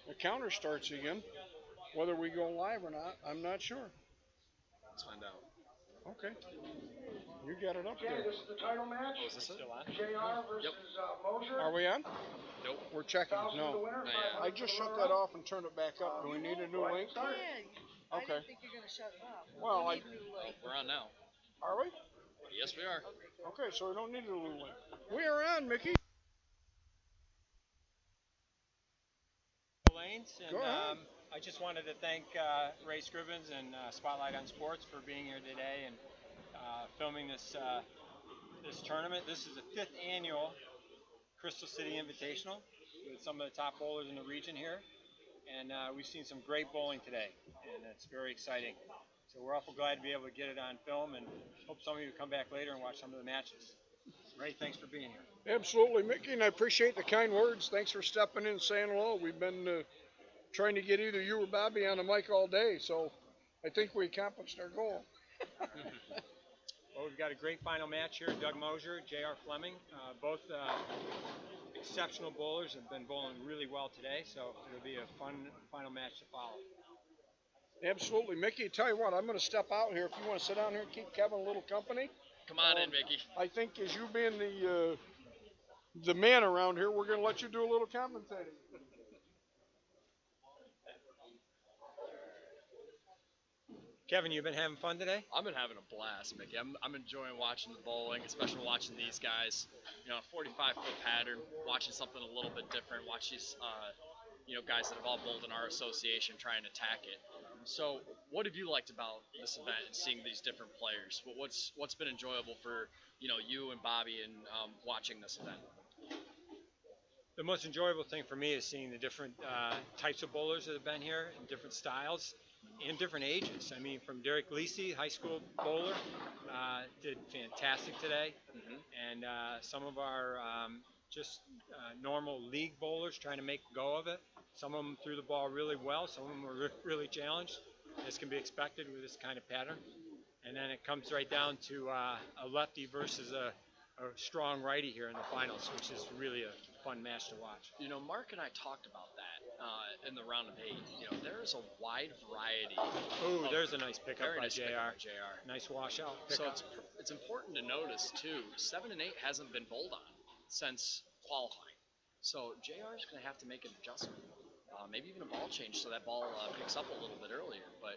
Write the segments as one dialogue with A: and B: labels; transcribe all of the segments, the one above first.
A: the counter starts again. Whether we go live or not, I'm not sure.
B: Let's find out.
A: Okay, you got it up
C: Okay,
A: there.
C: this is the title match.
B: Oh, is this it?
D: Still on?
C: JR versus
B: Yep.
C: Moser.
A: Are we on?
B: Nope.
A: We're checking.
C: Thousand for the
A: No.
C: winner.
B: Not yet.
A: I just shut that off and turned it back up. Do we need a new link?
E: Yeah, I
A: Okay.
E: didn't think you're going to shut it off.
A: Well,
E: We
A: I.
E: need new
B: Oh,
E: link.
B: we're on now.
A: Are we?
B: Yes, we are.
E: Okay, good.
A: Okay, so we don't need a new link. We are on, Mickey.
D: Lanes, and
A: Go ahead.
D: I just wanted to thank Ray Scrivens and Spotlight on Sports for being here today and filming this tournament. This is the 5th annual Crystal City Invitational with some of the top bowlers in the region here, and we've seen some great bowling today, and it's very exciting. So we're awful glad to be able to get it on film, and hope some of you come back later and watch some of the matches. Ray, thanks for being here.
A: Absolutely, Mickey, and I appreciate the kind words. Thanks for stepping in and saying hello. We've been trying to get either you or Bobby on the mic all day, so I think we accomplished our goal.
D: Well, we've got a great final match here. Doug Mosier, J.R. Fleming, both exceptional bowlers, have been bowling really well today, so it'll be a fun final match to follow.
A: Absolutely, Mickey. Tell you what, I'm going to step out here. If you want to sit down here and keep Kevin a little company,
B: Come on in, Mickey.
A: I think as you being the man around here, we're going to let you do a little commentating.
D: Kevin, you've been having fun today?
B: I've been having a blast, Mickey. I'm enjoying watching the bowling, especially watching these guys. You know, a 45-foot pattern, watching something a little bit different. Watch these, guys that have all bowled in our association try and attack it. So, what have you liked about this event and seeing these different players? What's been enjoyable for you and Bobby and watching this event?
D: The most enjoyable thing for me is seeing the different types of bowlers that have been here, and different styles, and different ages. I mean, from Derek Lisi, high school bowler, did fantastic today, and some of our normal league bowlers trying to make a go of it. Some of them threw the ball really well. Some of them were really challenged, as can be expected with this kind of pattern. And then it comes right down to a lefty versus a strong righty here in the finals, which is really a fun match to watch.
B: You know, Mark and I talked about that in the round of 8. You know, there is a wide variety.
D: Oh, there's a nice pickup
B: Very
D: by
B: nice
D: JR.
B: pickup by JR.
D: Nice washout
B: So
D: pickup.
B: it's important to notice too. 7 and 8 hasn't been bowled on since qualifying, so JR is going to have to make an adjustment, maybe even a ball change so that ball picks up a little bit earlier. But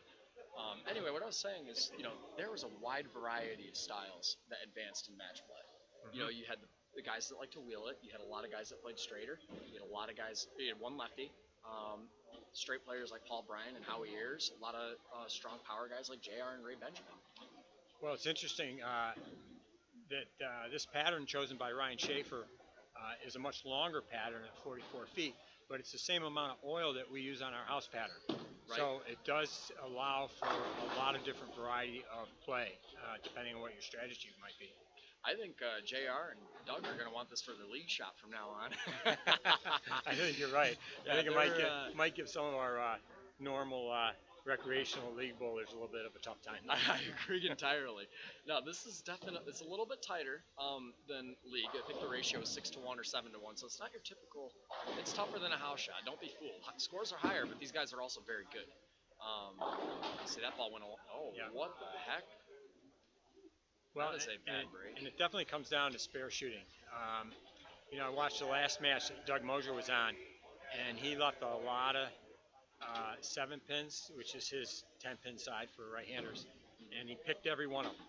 B: anyway, what I was saying is, there was a wide variety of styles that advanced in match play. You know, you had the guys that like to wheel it. You had a lot of guys that played straighter. You had a lot of guys. You had one lefty. Straight players like Paul Bryan and Howie Ayers. A lot of strong power guys like JR and Ray Benjamin.
D: Well, it's interesting that this pattern chosen by Ryan Schaefer is a much longer pattern at 44 feet, but it's the same amount of oil that we use on our house pattern.
B: Right.
D: So it does allow for a lot of different variety of play, depending on what your strategy might be.
B: I think JR and Doug are going to want this for the league shot from now on.
D: I think you're right.
B: Yeah,
D: I think it
B: they're,
D: might give some of our normal recreational league bowlers a little bit of a tough time.
B: I agree entirely. No, this is definitely, it's a little bit tighter than league. I think the ratio is 6 to 1 or 7 to 1, so it's not your typical. It's tougher than a house shot. Don't be fooled. Scores are higher, but these guys are also very good. See, that ball went.
D: Yeah.
B: What the heck?
D: Well,
B: That is a bad break.
D: and it definitely comes down to spare shooting. I watched the last match that Doug Mosier was on, and he left a lot of 7 pins, which is his 10-pin side for right-handers, and he picked every one of them.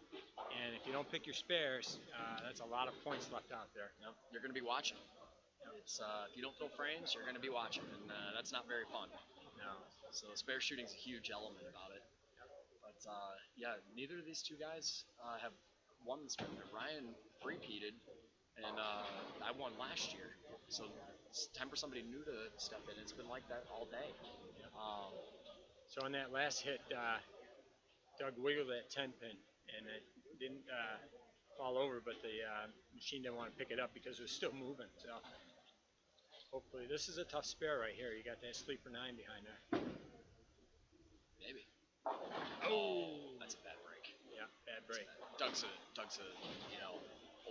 D: And if you don't pick your spares, that's a lot of points left out there.
B: No, you're going to be watching. It's if you don't throw frames, you're going to be watching, and that's not very fun.
D: No.
B: So spare shooting is a huge element about it. But neither of these two guys have won this tournament. Ryan three-peated, and I won last year. So it's time for somebody new to step in. It's been like that all day.
D: So on that last hit, Doug wiggled that 10-pin, and it didn't fall over, but the machine didn't want to pick it up because it was still moving. So hopefully, this is a tough spare right here. You got that sleeper 9 behind there.
B: Maybe. Oh, that's a bad break.
D: Yeah, bad break.
B: Doug's a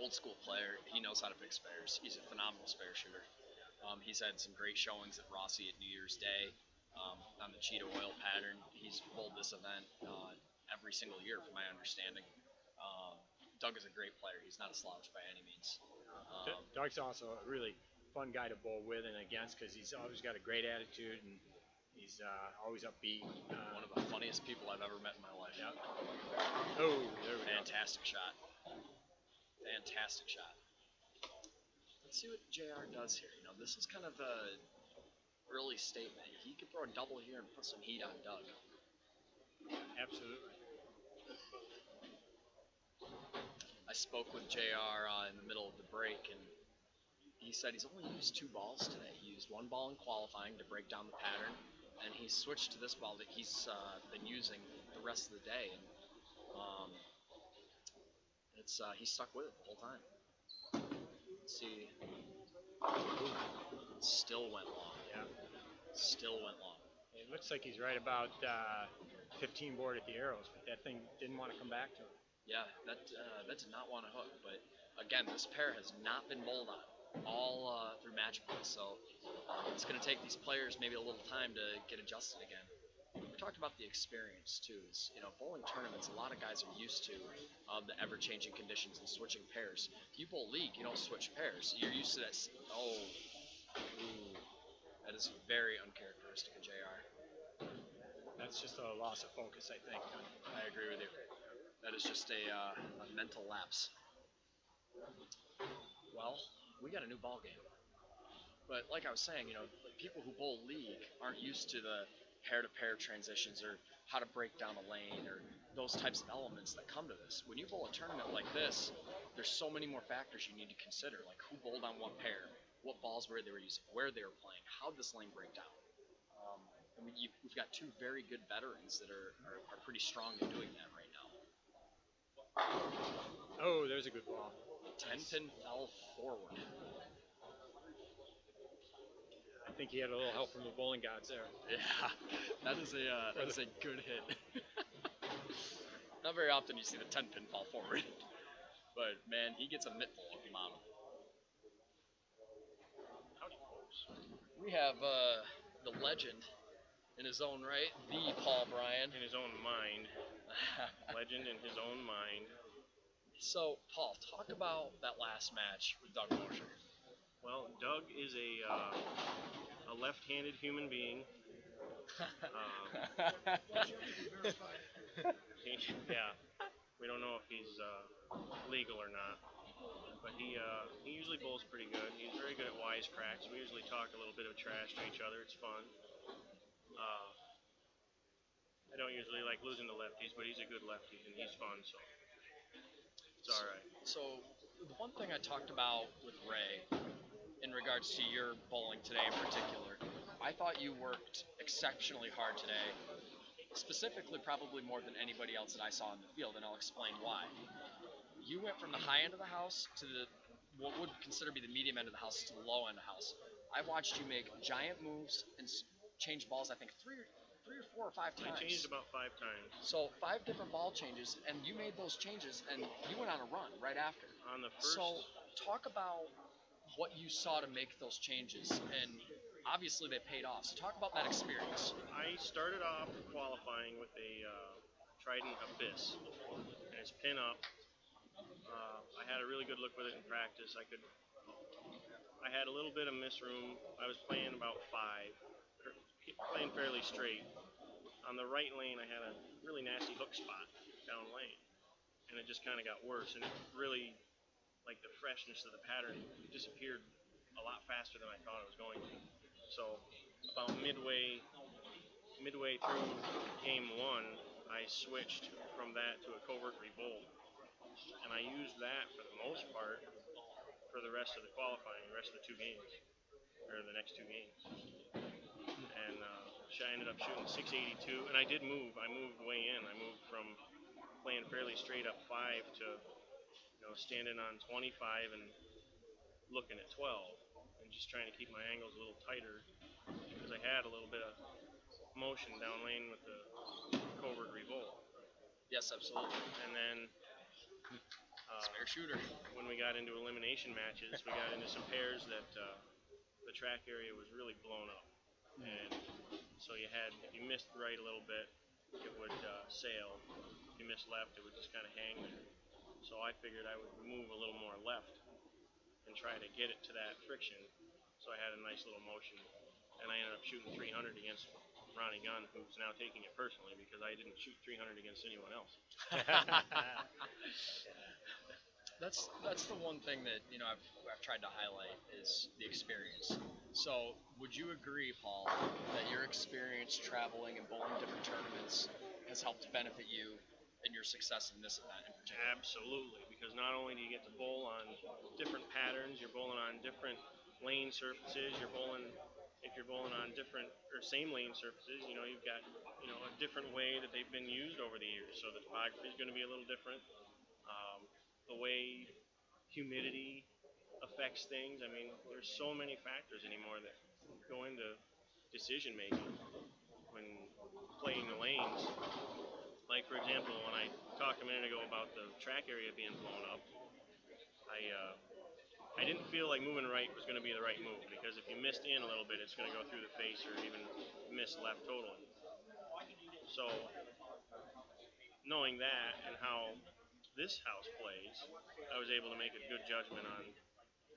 B: old school player. He knows how to pick spares. He's a phenomenal spare shooter. He's had some great showings at Rossi at New Year's Day on the Cheetah Oil pattern. He's bowled this event every single year, from my understanding. Doug is a great player. He's not a slouch by any means.
D: Doug's also a really fun guy to bowl with and against because he's always got a great attitude and he's always upbeat.
B: One of the funniest people I've ever met in my life.
D: Yep. Oh, there we go.
B: Fantastic shot. Fantastic shot. Let's see what JR does here. This is kind of a early statement. He could throw a double here and put some heat on Doug.
D: Absolutely.
B: I spoke with JR in the middle of the break, and he said he's only used 2 balls today. He used 1 ball in qualifying to break down the pattern, and he switched to this ball that he's been using the rest of the day. And he stuck with it the whole time. Let's see. Still went long.
D: Yeah.
B: Still went long.
D: It looks like he's right about 15 board at the arrows, but that thing didn't want to come back to him.
B: Yeah, that did not want to hook. But again, this pair has not been bowled on all through match play, so it's going to take these players maybe a little time to get adjusted again. We talked about the experience too. Bowling tournaments, a lot of guys are used to the ever-changing conditions and switching pairs. If you bowl league, you don't switch pairs. You're used to that. That is very uncharacteristic of JR.
D: That's just a loss of focus, I think.
B: I agree with you. That is just a mental lapse. Well, we got a new ball game. But like I was saying, people who bowl league aren't used to the pair-to-pair transitions or how to break down a lane or those types of elements that come to this. When you bowl a tournament like this, there's so many more factors you need to consider, like who bowled on what pair, what balls were they were using, where they were playing, how did this lane break down. And we've got 2 very good veterans that are pretty strong in doing that right now.
D: Oh, there's a good ball.
B: 10-pin fell forward.
D: I think he had a little help from the bowling gods there.
B: Yeah, that is a good hit. Not very often you see the 10-pin fall forward, but man, he gets a mittful of them on him. Howdy, folks. We have the legend in his own right, the Paul Bryan.
C: In his own mind. Legend in his own mind.
B: So, Paul, talk about that last match with Doug Mosher.
C: Well, Doug is a left-handed human being. Yeah, we don't know if he's legal or not, but he usually bowls pretty good. He's very good at wisecracks. We usually talk a little bit of trash to each other. It's fun. I don't usually like losing to lefties, but he's a good lefty and he's fun, so it's all right.
B: So the one thing I talked about with Ray in regards to your bowling today in particular, I thought you worked exceptionally hard today, specifically probably more than anybody else that I saw in the field, and I'll explain why. You went from the high end of the house to what would consider be the medium end of the house to the low end of the house. I watched you make giant moves and change balls, I think, three or 4 or 5 times.
C: I changed about 5 times.
B: So 5 different ball changes, and you made those changes, and you went on a run right after.
C: On the first.
B: So talk about what you saw to make those changes, and obviously they paid off. So talk about that experience.
C: I started off qualifying with a Trident Abyss, and it's pin up. I had a really good look with it in practice. I had a little bit of miss room. I was playing about 5. Playing fairly straight. On the right lane, I had a really nasty hook spot down lane, and it just kind of got worse. And it really, like the freshness of the pattern, it disappeared a lot faster than I thought it was going to. So about midway through game 1, I switched from that to a covert revolt, and I used that for the most part for the rest of the qualifying, the rest of the 2 games, or the next 2 games. And I ended up shooting 682, and I did move. I moved way in. I moved from playing fairly straight up 5 to, standing on 25 and looking at 12, and just trying to keep my angles a little tighter because I had a little bit of motion down lane with the covert revolt.
B: Yes, absolutely.
C: And then
B: Spare shooter.
C: when we got into elimination matches, we got into some pairs that the track area was really blown up, and so if you missed right a little bit, it would sail. If you missed left, it would just kind of hang there. So I figured I would move a little more left and try to get it to that friction. So I had a nice little motion, and I ended up shooting 300 against Ronnie Gunn, who's now taking it personally because I didn't shoot 300 against anyone else.
B: That's the one thing that I've tried to highlight is the experience. So would you agree, Paul, that your experience traveling and bowling different tournaments has helped benefit you in your success in this event in particular?
C: Absolutely, because not only do you get to bowl on different patterns, you're bowling on different lane surfaces, you're bowling on different or same lane surfaces, you've got a different way that they've been used over the years. So the topography is going to be a little different. The way humidity affects things. I mean, there's so many factors anymore that go into decision making when playing the lanes. Like, for example, when I talked a minute ago about the track area being blown up, I didn't feel like moving right was going to be the right move, because if you missed in a little bit, it's going to go through the face or even miss left totally. So, knowing that and how this house plays, I was able to make a good judgment on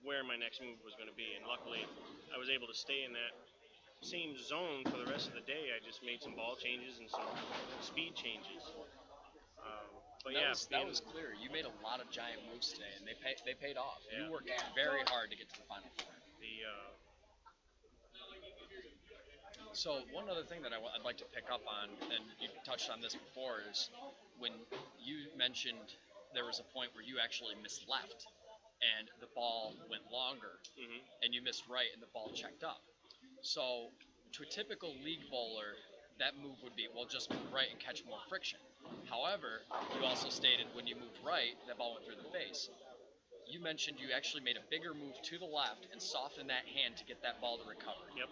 C: where my next move was going to be, and luckily I was able to stay in that same zone for the rest of the day. I just made some ball changes and some speed changes. But
B: that was clear. You made a lot of giant moves today, and they paid off.
C: Yeah.
B: You worked very hard to get to the final four. So one other thing that I'd like to pick up on, and you touched on this before, is when you mentioned there was a point where you actually missed left, and the ball went longer, and you missed right, and the ball checked up. So to a typical league bowler, that move would be, well, just move right and catch more friction. However, you also stated when you moved right, that ball went through the face. You mentioned you actually made a bigger move to the left and softened that hand to get that ball to recover.
C: Yep.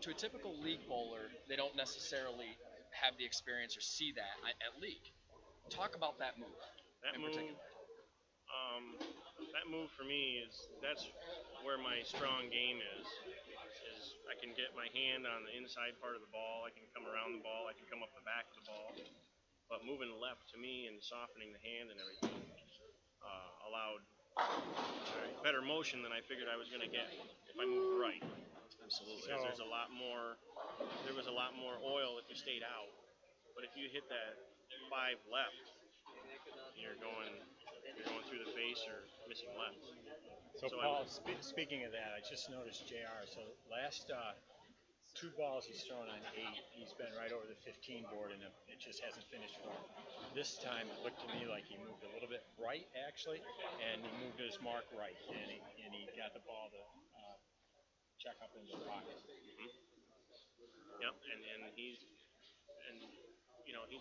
B: To a typical league bowler, they don't necessarily have the experience or see that at league. Talk about that move.
C: That move for me that's where my strong game is I can get my hand on the inside part of the ball, I can come around the ball, I can come up the back of the ball. But moving left to me and softening the hand and everything allowed better motion than I figured I was going to get if I moved right.
B: Absolutely.
C: Because there was a lot more oil if you stayed out. But if you hit that 5 left, you're going through the face or missing left.
D: So Paul, speaking of that, I just noticed JR. So last 2 balls he's thrown on 8, he's been right over the 15 board, and it just hasn't finished for him. This time it looked to me like he moved a little bit right, actually, and he moved his mark right, and he got the ball to check up into the pocket.
C: Yep, and he's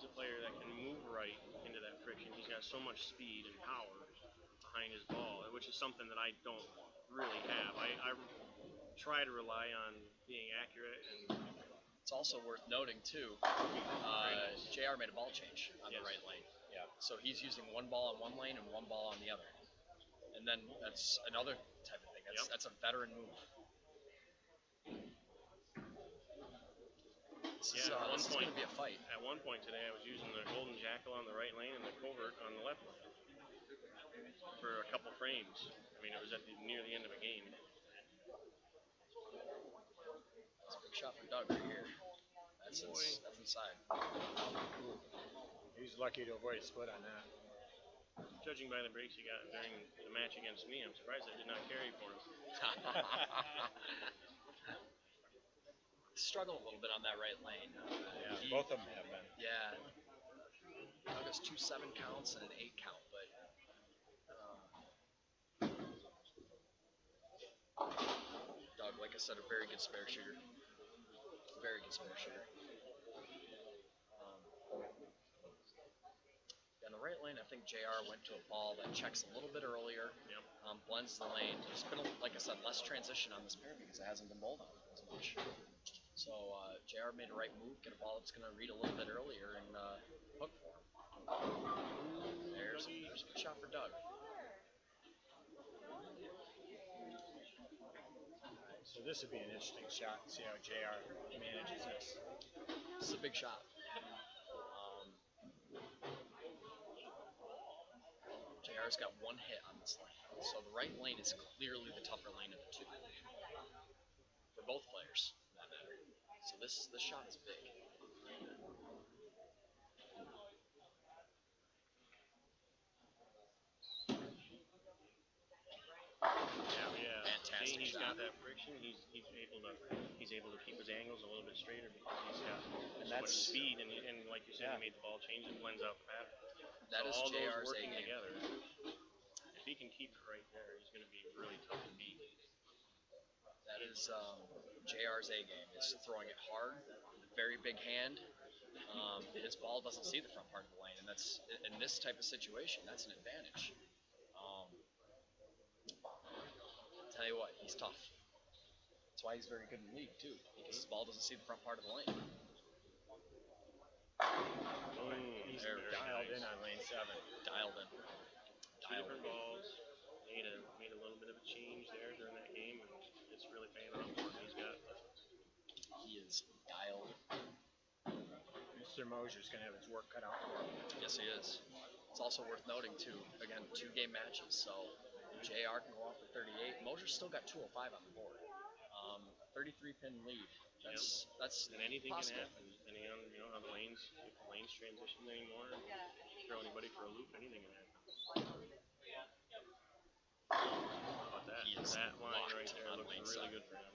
C: a player that can move right into that friction. He's got so much speed and power behind his ball, which is something that I don't really have. I try to rely on being accurate. And
B: it's also worth noting too, JR made a ball change on the right lane.
D: Yeah.
B: So he's using 1 ball on one lane and 1 ball on the other. And then that's another type of thing. That's a veteran move. This is going to be a fight.
C: At one point today, I was using the Golden Jackal on the right lane and the Covert on the left lane for a couple frames. I mean, it was near the end of a game.
B: That's a big shot for Doug right here. That's inside.
D: He's lucky to avoid a split on that.
C: Judging by the breaks he got during the match against me, I'm surprised I did not carry for him.
B: Struggled a little bit on that right lane.
D: Both of them have been.
B: Yeah. Doug has 2 7 counts and an 8 count, but Doug, like I said, a very good spare shooter. Very good spare shooter. In the right lane, I think JR went to a ball that checks a little bit earlier, blends the lane. There's been, like I said, less transition on this pair because it hasn't been bowled on as much. So JR made a right move, get a ball that's going to read a little bit earlier and hook for him. There's a good shot for Doug.
D: So this would be an interesting shot. See how JR manages this.
B: This is a big shot. JR's got one hit on this lane, so the right lane is clearly the tougher lane of the two for both players, for that matter. So this shot is big.
C: Yeah.
B: Fantastic
C: He's
B: shot.
C: got that friction. He's able to keep his angles a little bit straighter because he's got
B: And
C: so much
B: that's-
C: speed. And like you said, he made the ball change and blends out the pattern.
B: That
C: so
B: is
C: all
B: JR's
C: those working
B: A game.
C: together. If he can keep it right there, he's going to be really tough to beat.
B: That is JR's A game. Is throwing it hard, very big hand. His ball doesn't see the front part of the lane, and that's in this type of situation. That's an advantage. Tell you what, he's tough. That's why he's very good in the league too, because his ball doesn't see the front part of the lane.
D: He's
B: There,
D: dialed in on lane 7.
B: Dialed in.
C: Two different balls. Made a little bit of a change there during that game, and it's really paying off for him.
B: He is dialed.
D: Mr. Mosier's going to have his work cut out for him.
B: Yes, he is. It's also worth noting too. Again, 2-game matches, so JR can go off for 38. Mosier's still got 205 on the board. 33-pin lead. That's
C: And anything
B: possible.
C: can happen, depending on how the lanes, if the lanes transition anymore, throw anybody for a loop, anything can happen. How about that?
B: He is
C: That line right
B: locked
C: there
B: on
C: looks
B: lane
C: really
B: 7.
C: good for him.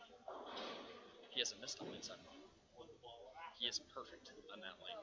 B: He hasn't missed on lane 7. He is perfect on that lane.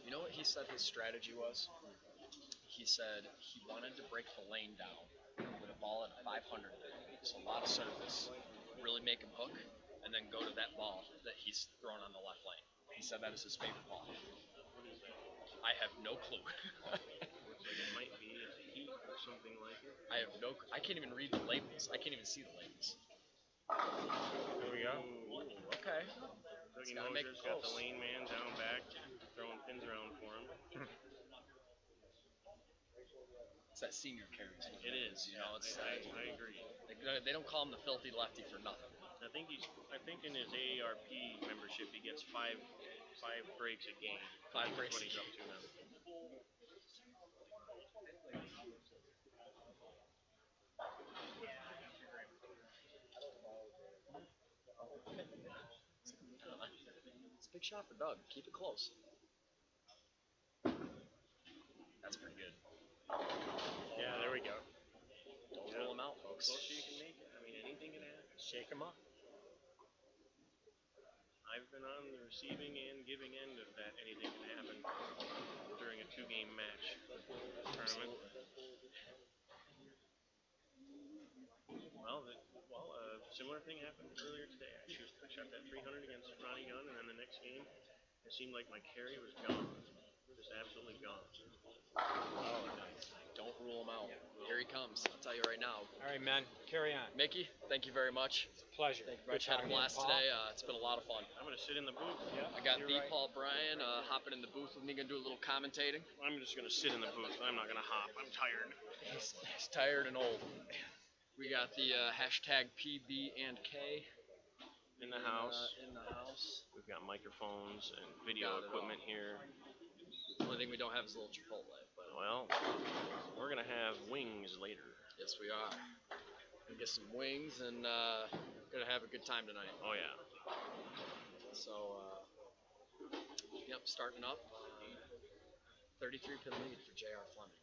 B: You know what he said his strategy was? He said he wanted to break the lane down with a ball at 500, so a lot of surface, really make him hook, and then go to that ball that he's throwing on the left lane. He said that is his favorite ball. I have no clue.
C: Looks like it might be a heat or something like it.
B: I can't even read the labels. I can't even see the labels.
D: There we go.
B: Okay.
C: Dougie
B: gotta make it
C: Mosier's got the
B: close.
C: lane man down back, throwing pins around for him.
B: It's that senior carries.
C: It is,
B: You know, it's
C: I agree.
B: they don't call him the filthy lefty for nothing.
C: I think in his AARP membership he gets five breaks a game.
B: Five
C: That's
B: breaks
C: what
B: a
C: he's
B: game.
C: up to now.
B: It's a big shot for Doug. Keep it close. That's pretty good.
D: Yeah, there we go.
B: Don't rule him out, folks.
C: Closer you can make it. I mean, anything can happen.
D: Shake him up.
C: I've been on the receiving and giving end of that. Anything can happen during a 2-game match tournament. Well, similar thing happened earlier today. Actually, I shot that 300 against Ronnie Gunn, and then the next game, it seemed like my carry was gone, just absolutely gone.
B: Oh, nice. Don't rule him out. Here he comes. I'll tell you right now.
D: All right, men. Carry on.
B: Mickey, thank you very much.
D: It's a pleasure.
B: Thank you very much. Had a blast today. It's been a lot of fun.
C: I'm going to sit in the booth.
D: Yeah,
B: I got
D: you're
B: the
D: right.
B: Paul Bryan hopping in the booth with me. Gonna do a little commentating.
C: I'm just going to sit in the booth. I'm not going to hop. I'm tired.
B: He's tired and old. We got the hashtag PB and K
C: In the house.
B: In the house.
C: We've got microphones and video
B: Got it
C: equipment here.
B: The only thing we don't have is a little Chipotle, but
C: Well, we're going to have wings later.
B: yes, we are. Gonna get some wings and gonna have a good time tonight.
C: Oh, yeah.
B: So, yep, starting up. 33-pin lead for J.R. Fleming.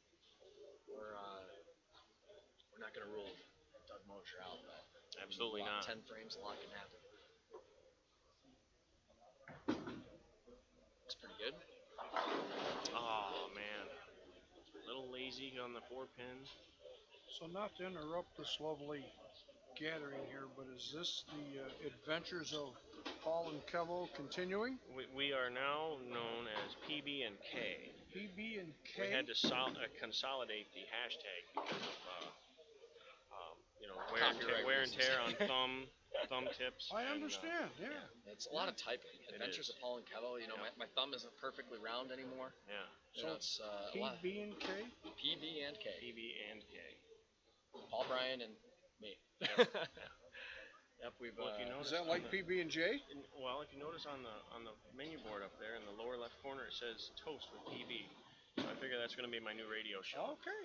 B: We're not gonna rule Doug Mosier out though.
C: Absolutely not.
B: 10 frames, a lot can happen. Looks pretty good.
C: Oh, man. A little lazy on the 4-pin.
A: So not to interrupt this lovely gathering here, but is this the adventures of Paul and Kevo continuing.
C: We are now known as PB and K.
A: PB and K.
C: We had to consolidate the hashtag because of
B: Copyright
C: wear and tear on
B: reasons.
C: thumb tips.
A: I
C: and,
A: understand. Yeah.
B: It's a lot of typing. Adventures
C: is.
B: of Paul and Kevo. You know,
C: Yeah.
B: my thumb isn't perfectly round anymore.
C: Yeah.
B: You know, it's a lot.
A: PB and K.
B: PB and K.
C: PB and K.
B: Paul Bryan and me.
C: Yep.
B: Yep, we've.
C: Well, if you
A: Is
C: notice
A: that
C: on
A: like
C: the-
A: PB and J?
C: Well, if you notice on the menu board up there in the lower left corner, it says toast with PB. So I figure that's going to be my new radio show.
A: Okay.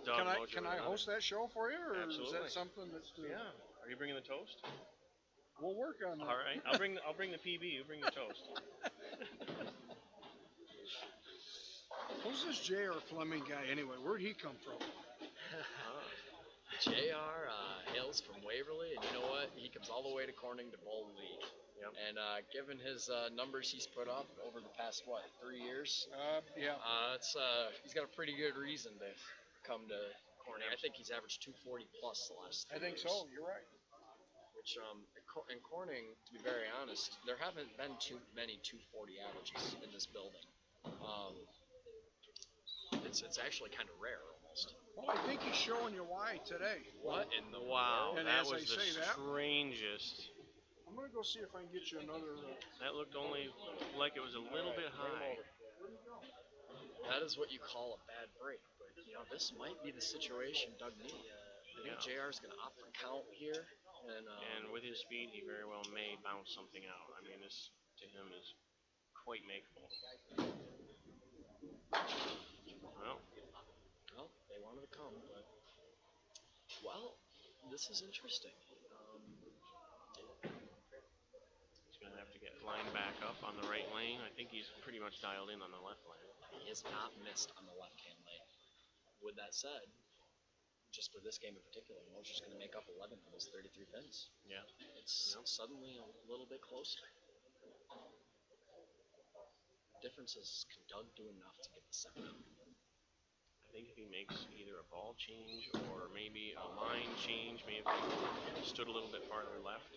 C: Doug
A: Can I
C: Moser
A: can
C: will
A: I
C: love
A: host that show for you, or is
C: Absolutely.
A: that something that
C: it. Yeah. Are you bringing the toast?
A: we'll work on that?
C: All right. I'll bring the PB. You bring the toast.
A: Who's this J.R. Fleming guy anyway? Where'd he come from?
B: JR hails from Waverly, and you know what? He comes all the way to Corning to bowl league.
C: Yep.
B: And given his numbers he's put up over the past 3 years,
A: Yeah.
B: it's he's got a pretty good reason to come to Corning. I think he's averaged 240 plus the last 3
A: I think
B: years.
A: so. You're right.
B: Which in Corning, to be very honest, there haven't been too many 240 averages in this building. It's actually kind of rare almost.
A: Well, I think he's showing you why today.
B: What in the
C: Wow,
A: And
C: that
A: as
C: was
A: I
C: the
A: say that-
C: strangest.
A: I'm gonna go see if I can get you another.
C: That looked only like it was a little bit high.
B: That is what you call a bad break, but you know this might be the situation Doug needed. I think
C: Yeah.
B: JR is going to opt for count here, and
C: And with his speed, he very well may bounce something out. I mean, this to him is quite makeable. Well,
B: well, they wanted to come, but this is interesting.
C: he's going to have to get lined back up on the right lane. I think he's pretty much dialed in on the left lane.
B: He has not missed on the left-hand lane. With that said, just for this game in particular, Moser's going to make up 11 of those 33 pins.
C: Yeah.
B: It's
C: Yep.
B: suddenly a little bit closer. Difference is, can Doug do enough to get the second out?
C: I think if he makes either a ball change or maybe a line change, maybe stood a little bit farther left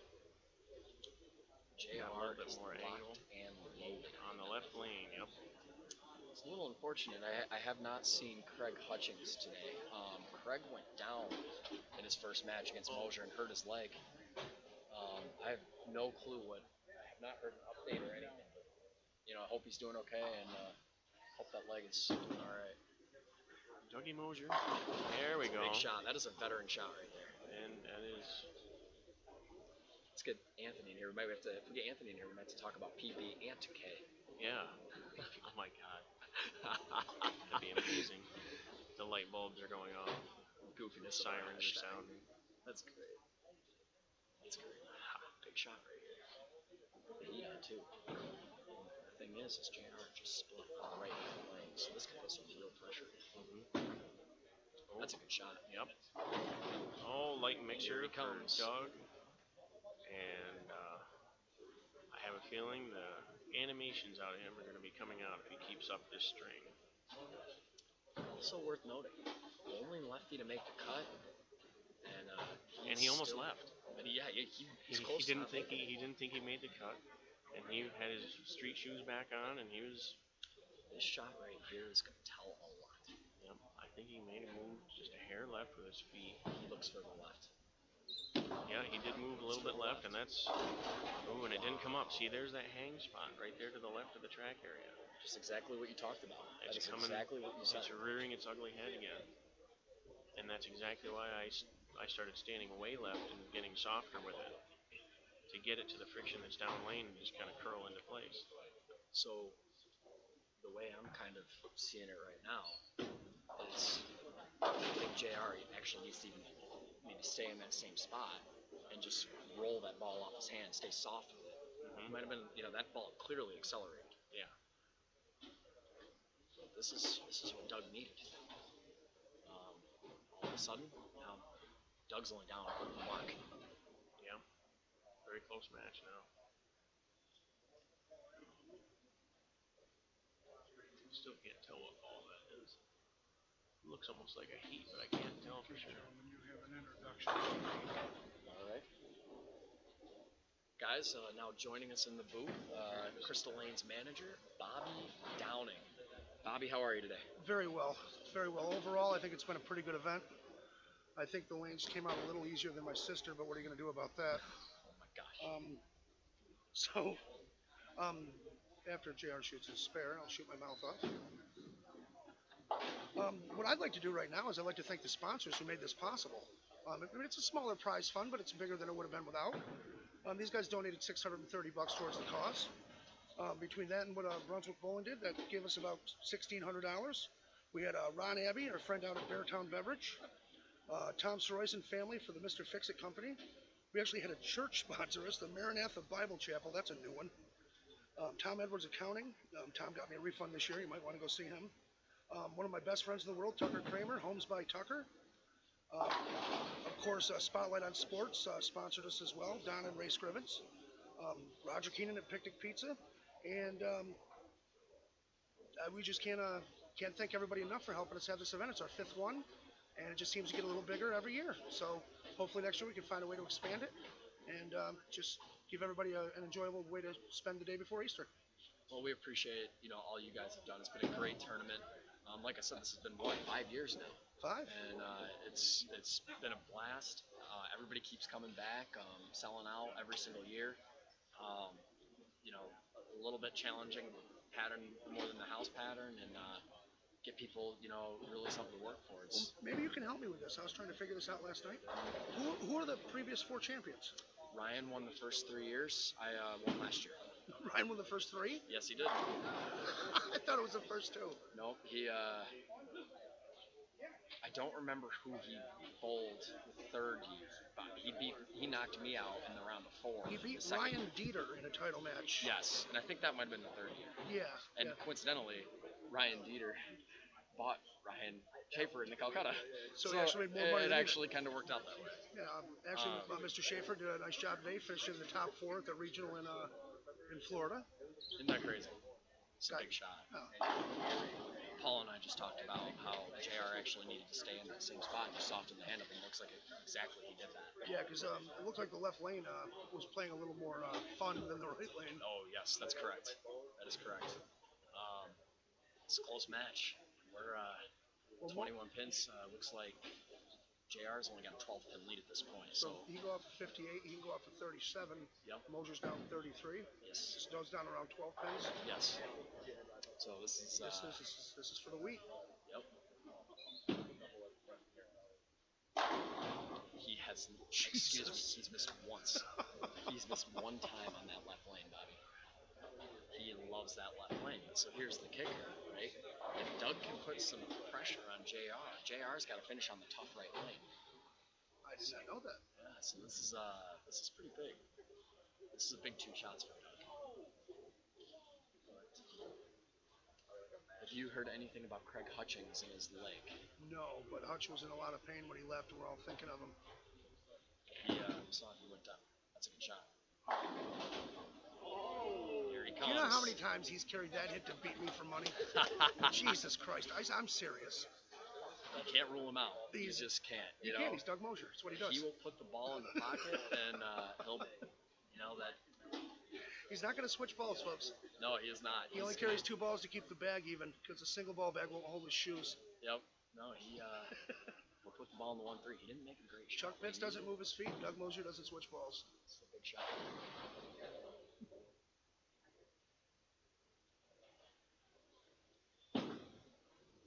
B: JR
C: a little bit
B: is
C: more
B: locked
C: angle.
B: and loaded.
C: on the left lane. Yep.
B: It's a little unfortunate. I have not seen Craig Hutchings today. Craig went down in his first match against Moser and hurt his leg. I have no clue what. I have not heard an update or anything. But, you know, I hope he's doing okay, and hope that leg is doing all right.
C: Dougie Moser. There we go.
B: Big shot. That is a veteran shot right there.
C: And that is.
B: Let's get Anthony in here. We might have to. If we get Anthony in here, we might have to talk about PB and K.
C: Yeah. Oh my God. That'd be amazing. The light bulbs are going off.
B: Goofiness.
C: Sirens are sounding.
B: That's great. That's great. Big shot right here. The heat on too. The thing is JR just split on the right hand lane, so this guy has some real pressure. That's a good shot.
C: Yep. Oh, light mixer
B: Here he
C: for
B: comes.
C: Doug. And I have a feeling the animations out of him are going to be coming out if he keeps up this string.
B: Also worth noting, the only lefty to make the cut, and
C: He almost left.
B: But he's
C: He
B: close.
C: didn't
B: to
C: think he didn't think he made the cut, and he had his street shoes back on, and he was.
B: This shot right here is going to tell a lot.
C: Yep, I think he made a move just a hair left with his feet.
B: He looks for the left.
C: Yeah, he did move a little bit left, and that's. Ooh, and it didn't come up. See, there's that hang spot right there to the left of the track area.
B: Just exactly what you talked about. That
C: It's
B: is
C: coming.
B: exactly what you said.
C: It's rearing its ugly head again, and that's exactly why I started standing way left and getting softer with it to get it to the friction that's down lane and just kind of curl into place.
B: So, the way I'm kind of seeing it right now is I think JR actually needs to even maybe stay in that same spot and just roll that ball off his hand, stay soft with it. It might have been, that ball clearly accelerated.
C: Yeah.
B: So this is what Doug needed. All of a sudden, now Doug's only down a mark.
C: Yeah. Very close match now. Still can't tell what ball that is. Looks almost like a heat, but I can't tell for sure.
A: Gentlemen, you have an introduction.
B: All right. Guys, now joining us in the booth, Crystal Lane's manager, Bobby Downing. Bobby, how are you today?
F: Very well, very well. Overall, I think it's been a pretty good event. I think the lanes came out a little easier than my sister, but what are you going to do about that?
B: Oh my gosh.
F: So, after JR shoots his spare, I'll shoot my mouth off. What I'd like to do right now is I'd like to thank the sponsors who made this possible. I mean, it's a smaller prize fund, but it's bigger than it would have been without. These guys donated $630 towards the cause. Between that and what Brunswick Bowling did, that gave us about $1,600. We had Ron Abbey, our friend out at Beartown Beverage, Tom Soroyson family for the Mr. Fix-It Company. We actually had a church sponsor us, the Maranatha Bible Chapel. That's a new one. Tom Edwards Accounting. Tom got me a refund this year. You might want to go see him. One of my best friends in the world, Tucker Kramer, Homes by Tucker. Of course, Spotlight on Sports sponsored us as well, Don and Ray Scrivens. Roger Keenan at Picnic Pizza. And we just can't thank everybody enough for helping us have this event. It's our 5th one, and it just seems to get a little bigger every year. So hopefully next year we can find a way to expand it and just give everybody an enjoyable way to spend the day before Easter.
B: Well, we appreciate all you guys have done. It's been a great tournament. Like I said, this has been 5 years now.
F: 5.
B: And it's been a blast. Everybody keeps coming back, selling out every single year. A little bit challenging pattern more than the house pattern, and get people, really something to work for. It's
F: Maybe you can help me with this. I was trying to figure this out last night. Who are the previous 4 champions?
B: Ryan won the first 3 years. I won last year.
F: Ryan won the first 3?
B: Yes, he did.
F: I thought it was the first 2.
B: Nope, he. I don't remember who he bowled the 3rd year, but he knocked me out in the round of 4.
F: He beat
B: the second
F: Ryan
B: year.
F: Dieter in a title match.
B: Yes, and I think that might have been the 3rd year.
F: Yeah.
B: And
F: yeah.
B: coincidentally, Ryan Dieter bought Ryan Schaefer in the Calcutta.
F: So he actually made more money
B: It
F: than you
B: actually kind of worked out that way.
F: Yeah, actually, Mr. Schaefer did a nice job today, finishing in the top 4 at the regional in Florida.
B: Isn't that crazy? It's a big shot.
F: Oh.
B: Paul and I just talked about how JR actually needed to stay in that same spot and just soften the hand up, and it looks like exactly he did that.
F: Yeah, because it looked like the left lane was playing a little more fun than the right lane.
B: Oh, yes, that's correct. That is correct. It's a close match. We're 21 pins. Looks like JR's only got a 12 pin lead at this point.
F: So he can go off for 58, he can go off for 37.
B: Yep.
F: Moser's down 33.
B: Yes.
F: Snow's down around 12 pins.
B: Yes. So this is
F: This is for the week.
B: Yep. He has, excuse me, he's missed once. He's missed one time on that left lane, Bobby. He loves that left lane. So here's the kicker, right? If Doug can put some pressure on JR's got to finish on the tough right lane.
F: I did not know that.
B: Yeah, so this is pretty big. This is a big 2 shots for Doug. Have you heard anything about Craig Hutchings and his leg?
F: No, but Hutch was in a lot of pain when he left, and we're all thinking of him.
B: He saw he went down. That's a good shot. Here he comes.
F: Do you know how many times he's carried that hit to beat me for money? Jesus Christ, I'm serious.
B: You can't rule him out. You
F: He's-
B: just can't.
F: You can't. He's Doug Mosier. That's what he does.
B: He will put the ball in the pocket, and he'll, that.
F: He's not going to switch balls, folks.
B: No, he is not.
F: He only carries 2 balls to keep the bag even, because a single ball bag won't hold his shoes.
B: Yep. No, he will put the ball in the 1-3. He didn't make a great shot.
F: Chuck Pitts doesn't move his feet. Doug Mosier doesn't switch balls.
B: It's a big shot.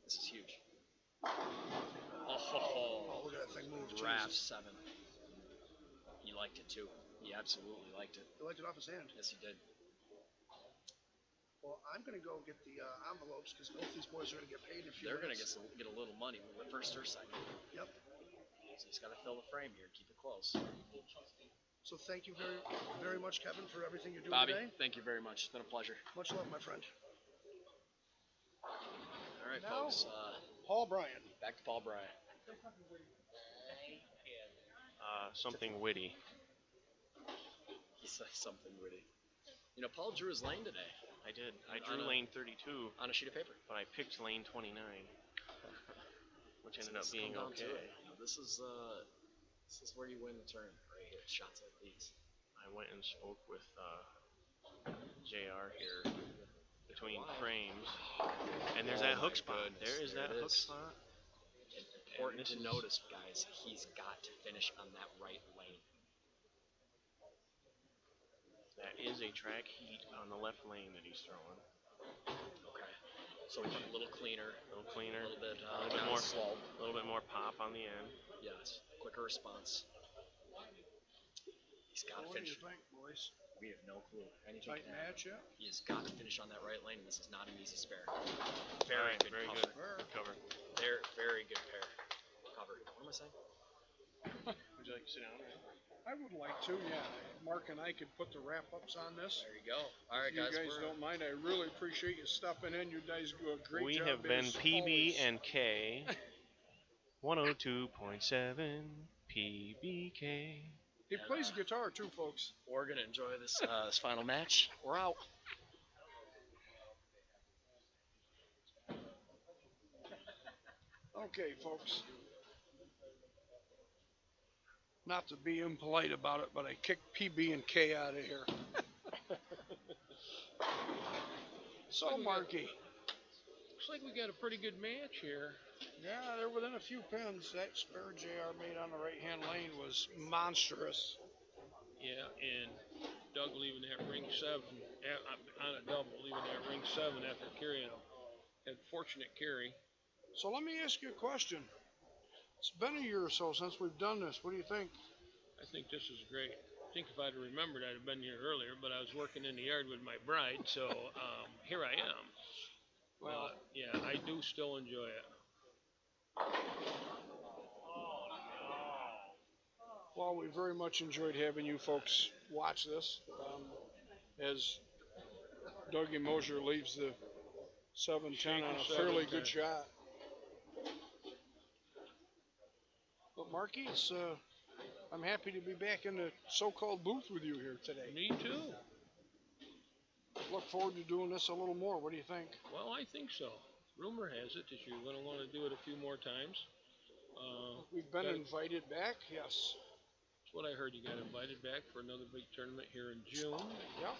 B: This is huge.
F: Oh, look at that thing move.
B: Draft
F: Jesus.
B: 7. He liked it too. He absolutely liked it.
F: He liked it off his hand.
B: Yes, he did.
F: Well, I'm going to go get the envelopes, because both these boys are going to get paid in a few
B: They're going to
F: minutes.
B: get a little money with the first or second.
F: Yep.
B: So he's got to fill the frame here, keep it close.
F: So thank you very, very much, Kevin, for everything you're doing
B: Bobby,
F: today.
B: thank you very much. It's been a pleasure.
F: Much love, my friend.
B: All right,
F: Now-
B: folks.
F: Paul Bryan.
B: Back to Paul Bryant.
C: Something witty.
B: He said something witty. Paul drew his lane today
C: I did. I
B: On
C: drew
B: a-
C: lane 32,
B: on a sheet of paper.
C: but I picked lane 29, which ended up
B: Let's
C: being
B: come down to
C: okay.
B: it. This is where you win the tournament right here. Shots like these.
C: I went and spoke with JR here between frames, and there's that hook spot.
B: goodness,
C: There is
B: there
C: that
B: it
C: hook
B: is.
C: spot.
B: Important
C: this
B: to
C: is-
B: notice, guys, he's got to finish on that right lane.
C: That is a track heat on the left lane that he's throwing.
B: Okay. So a little cleaner,
C: A little cleaner,
B: a little bit,
C: a little bit
B: down
C: more
B: slope.
C: a little bit more pop on the end.
B: Yes, quicker response. He's got to
A: What do you
B: finish.
A: think, boys?
B: We have no clue. Anything
A: Tight
B: can happen.
A: match, yeah?
B: He has got to finish on that right lane, and this is not an easy spare.
C: All
B: Very
C: right,
B: good
C: very
B: cover.
C: good. Good cover.
B: Very good pair. Cover. What am I saying?
C: Would you like to sit down?
A: I would like to, yeah. Mark and I could put the wrap-ups on this.
B: There you go. All right,
A: If you
B: guys.
A: guys don't mind, I really appreciate you stepping in. You guys do a great
C: We
A: job.
C: have been
A: as
C: PB
A: always.
C: and K. 102.7 PBK.
A: He plays guitar too, folks.
B: We're gonna enjoy this this final match. We're out.
A: Okay, folks. Not to be impolite about it, but I kicked PB and K out of here. So, Marky.
G: Looks like we got a pretty good match here.
A: Yeah, they're within a few pins. That spare JR made on the right-hand lane was monstrous.
G: Yeah, and Doug leaving that ring 7 on a double, leaving that ring 7 after carrying a fortunate carry.
A: So let me ask you a question. It's been a year or so since we've done this. What do you think?
G: I think this is great. I think if I'd have remembered, I'd have been here earlier, but I was working in the yard with my bride, so here I am.
A: Well,
G: Yeah, I do still enjoy it.
A: well, we very much enjoyed having you folks watch this. As Dougie Mosier leaves the 7-10 on a fairly good shot. But Marky, I'm happy to be back in the so-called booth with you here today.
G: Me too.
A: Look forward to doing this a little more. What do you think?
G: Well, I think so. Rumor has it that you're going to want to do it a few more times.
A: We've been
G: Got it.
A: invited back. Yes.
G: That's what I heard. You got invited back for another big tournament here in June.
A: Yep.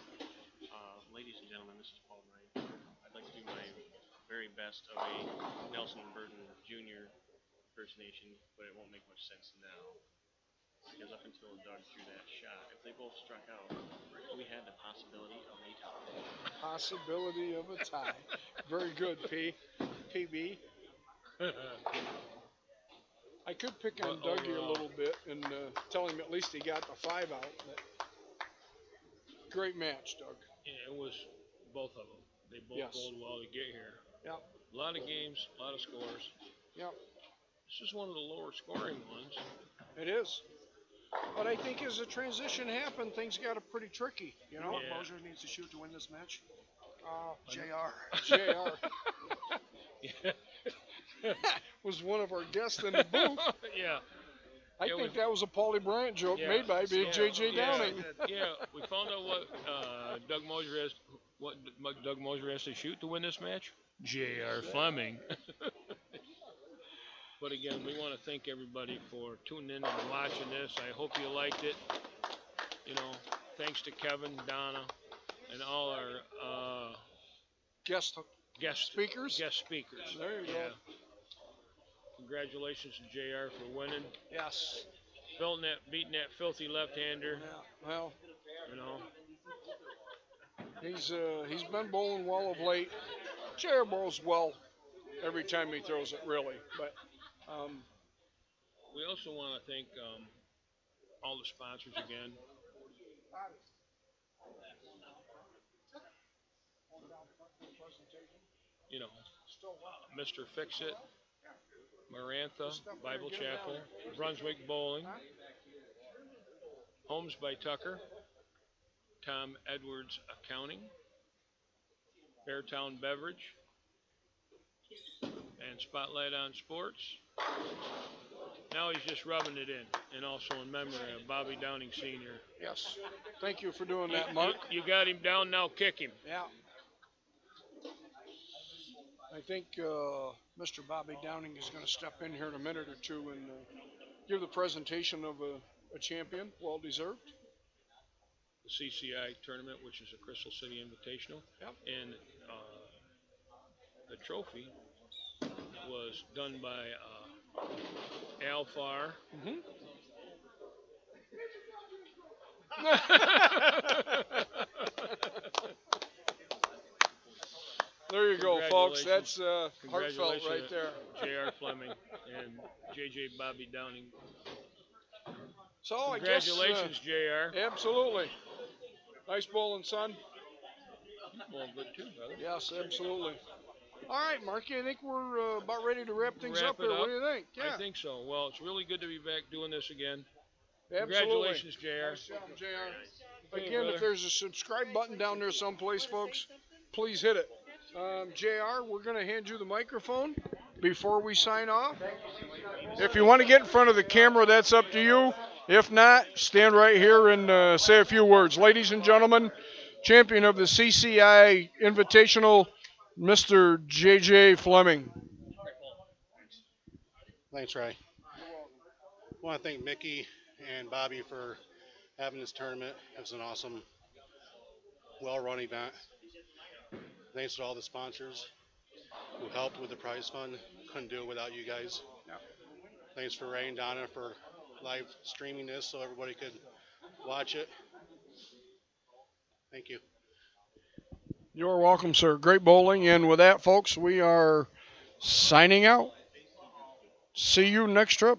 C: Ladies and gentlemen, this is Paul Knight. I'd like to do my very best of a Nelson Burton Jr. impersonation, but it won't make much sense now. Because up until Doug threw that shot, if they both struck out, we had the possibility of a tie.
A: Possibility of a tie. Very good, PB. I could pick on
G: But
A: Dougie a
G: overall-
A: little bit and tell him at least he got the 5 out. But great match, Doug.
G: Yeah, it was both of them. They both
A: Yes.
G: bowled well to get here.
A: Yep.
G: A lot of games, a lot of scores.
A: Yep.
G: This is one of the lower scoring ones.
A: It is. But I think as the transition happened, things got pretty tricky. You know,
F: What
G: Yeah.
F: Mosier needs to shoot to win this match?
A: uh,
F: JR.
A: Jr.
G: Yeah.
A: was one of our guests in the booth.
G: Yeah.
A: I
G: Yeah,
A: think
G: we-
A: that was a Paulie Bryant joke
G: Yeah.
A: made by Big
G: Yeah.
A: JJ
G: Yeah.
A: Downing.
G: Yeah, we found out what Doug Mosier has. What Doug Mosier has to shoot to win this match? J.R. Fleming. But again, we want to thank everybody for tuning in and watching this. I hope you liked it. You know, thanks to Kevin, Donna, and all our
A: Guest
G: guest
A: speakers.
G: Guest speakers.
A: There you go.
G: Yeah. Congratulations to JR for winning,
A: Yes.
G: beating that filthy left-hander.
A: Yeah. Well,
G: You know,
A: he's been bowling well of late. JR bowls well every time he throws it, really. But
G: we also want to thank all the sponsors again. You know, Mr. Fix-It, Marantha, Bible Chapel, Brunswick Bowling, Homes by Tucker, Tom Edwards Accounting, Beartown Beverage, and Spotlight on Sports. Now he's just rubbing it in, and also in memory of Bobby Downing Sr.
A: yes. Thank you for doing that, Mark.
G: You got him down, now kick him.
A: Yeah. I think Mr. Bobby Downing is going to step in here in a minute or two and give the presentation of a champion, well deserved.
G: the CCI tournament, which is a Crystal City Invitational.
A: Yep.
G: And the trophy was done by Al Farr.
A: Mm-hmm. There you go, folks. That's heartfelt right there.
G: J.R. Fleming and J.J. Bobby Downing.
A: So I
G: Congratulations, J.R.
A: guess, absolutely. Nice bowling, son.
G: Well, good too, brother.
A: Yes, absolutely. All right, Marky, I think we're about ready to wrap things
G: Wrap
A: up
G: it
A: here.
G: up.
A: What do you think? Yeah,
G: I think so. Well, it's really good to be back doing this again.
A: absolutely.
G: Congratulations, J.R.
A: Nice job, JR.
G: Okay,
A: Again,
G: brother.
A: if there's a subscribe button down there someplace, folks, please hit it. JR, we're going to hand you the microphone before we sign off. If you want to get in front of the camera, that's up to you. If not, stand right here and say a few words. Ladies and gentlemen, champion of the CCI Invitational, Mr. J.J. Fleming.
H: Thanks, Ray. I want to thank Mickey and Bobby for having this tournament. It was an awesome, well-run event. Thanks to all the sponsors who helped with the prize fund. Couldn't do it without you guys. Thanks for Ray and Donna for live streaming this so everybody could watch it. Thank you.
A: You're welcome, sir. Great bowling. And with that, folks, we are signing out. See you next trip.